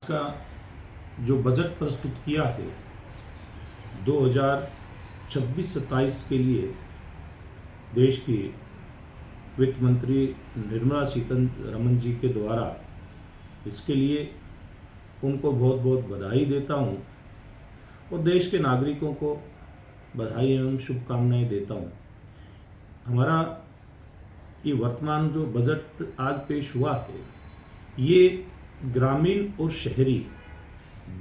का जो बजट प्रस्तुत किया है 2026-27 के लिए देश की वित्त मंत्री निर्मला सीतारमण जी के द्वारा, इसके लिए उनको बहुत बहुत बधाई देता हूं और देश के नागरिकों को बधाई एवं शुभकामनाएं देता हूं। हमारा ये वर्तमान जो बजट आज पेश हुआ है, ये ग्रामीण और शहरी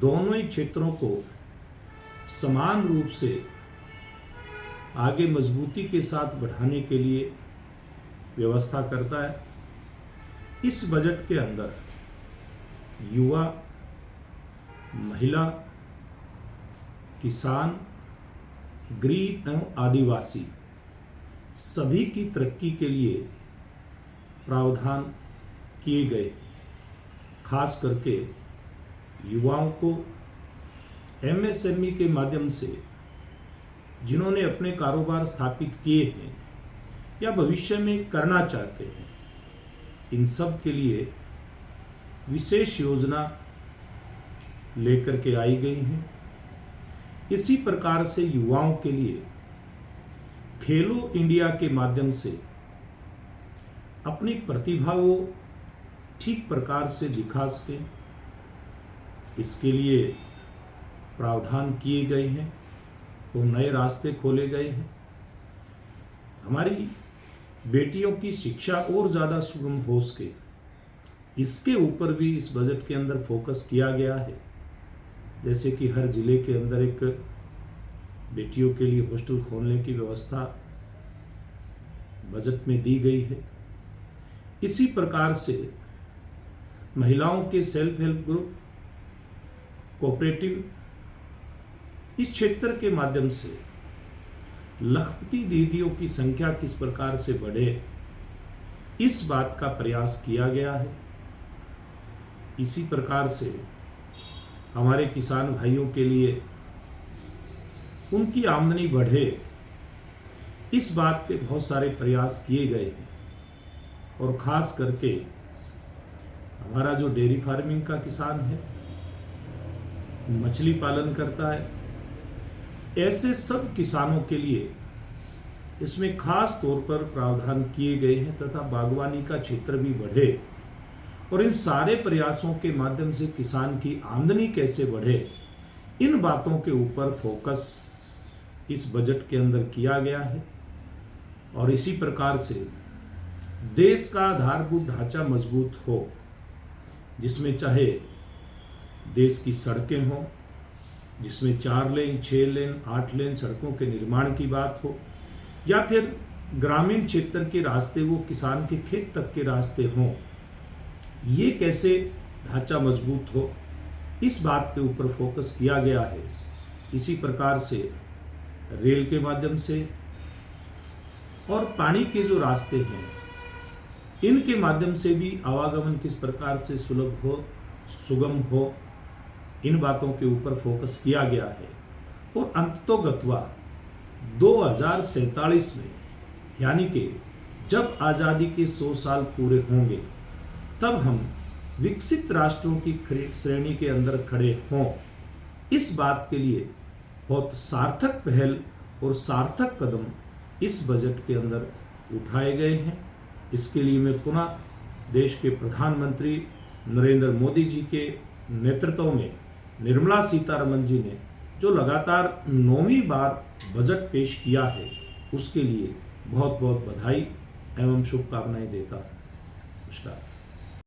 दोनों ही क्षेत्रों को समान रूप से आगे मजबूती के साथ बढ़ाने के लिए व्यवस्था करता है। इस बजट के अंदर युवा, महिला, किसान, गरीब एवं आदिवासी सभी की तरक्की के लिए प्रावधान किए गए। खास करके युवाओं को एमएसएमई के माध्यम से जिन्होंने अपने कारोबार स्थापित किए हैं या भविष्य में करना चाहते हैं, इन सब के लिए विशेष योजना लेकर के आई गई हैं। इसी प्रकार से युवाओं के लिए खेलो इंडिया के माध्यम से अपनी प्रतिभा को ठीक प्रकार से दिखा सके, इसके लिए प्रावधान किए गए हैं और नए रास्ते खोले गए हैं। हमारी बेटियों की शिक्षा और ज़्यादा सुगम हो सके, इसके ऊपर भी इस बजट के अंदर फोकस किया गया है। जैसे कि हर जिले के अंदर एक बेटियों के लिए हॉस्टल खोलने की व्यवस्था बजट में दी गई है। इसी प्रकार से महिलाओं के सेल्फ हेल्प ग्रुप, कोऑपरेटिव, इस क्षेत्र के माध्यम से लखपति दीदियों की संख्या किस प्रकार से बढ़े, इस बात का प्रयास किया गया है। इसी प्रकार से हमारे किसान भाइयों के लिए उनकी आमदनी बढ़े, इस बात के बहुत सारे प्रयास किए गए हैं। और खास करके हमारा जो डेयरी फार्मिंग का किसान है, मछली पालन करता है, ऐसे सब किसानों के लिए इसमें खास तौर पर प्रावधान किए गए हैं तथा बागवानी का क्षेत्र भी बढ़े। और इन सारे प्रयासों के माध्यम से किसान की आमदनी कैसे बढ़े, इन बातों के ऊपर फोकस इस बजट के अंदर किया गया है। और इसी प्रकार से देश का आधारभूत ढांचा मजबूत हो, जिसमें चाहे देश की सड़कें हों, जिसमें 4 लेन, 6 लेन, 8 लेन सड़कों के निर्माण की बात हो, या फिर ग्रामीण क्षेत्र के रास्ते वो किसान के खेत तक के रास्ते हों, ये कैसे ढांचा मजबूत हो, इस बात के ऊपर फोकस किया गया है। इसी प्रकार से रेल के माध्यम से और पानी के जो रास्ते हैं, इनके माध्यम से भी आवागमन किस प्रकार से सुलभ हो, सुगम हो, इन बातों के ऊपर फोकस किया गया है। और अंततोगत्वा 2047 में, यानी कि जब आज़ादी के 100 साल पूरे होंगे, तब हम विकसित राष्ट्रों की श्रेणी के अंदर खड़े हों, इस बात के लिए बहुत सार्थक पहल और सार्थक कदम इस बजट के अंदर उठाए गए हैं। इसके लिए मैं पुनः देश के प्रधानमंत्री नरेंद्र मोदी जी के नेतृत्व में निर्मला सीतारमण जी ने जो लगातार 9वीं बार बजट पेश किया है, उसके लिए बहुत बहुत बधाई एवं शुभकामनाएं देता हूं। नमस्कार।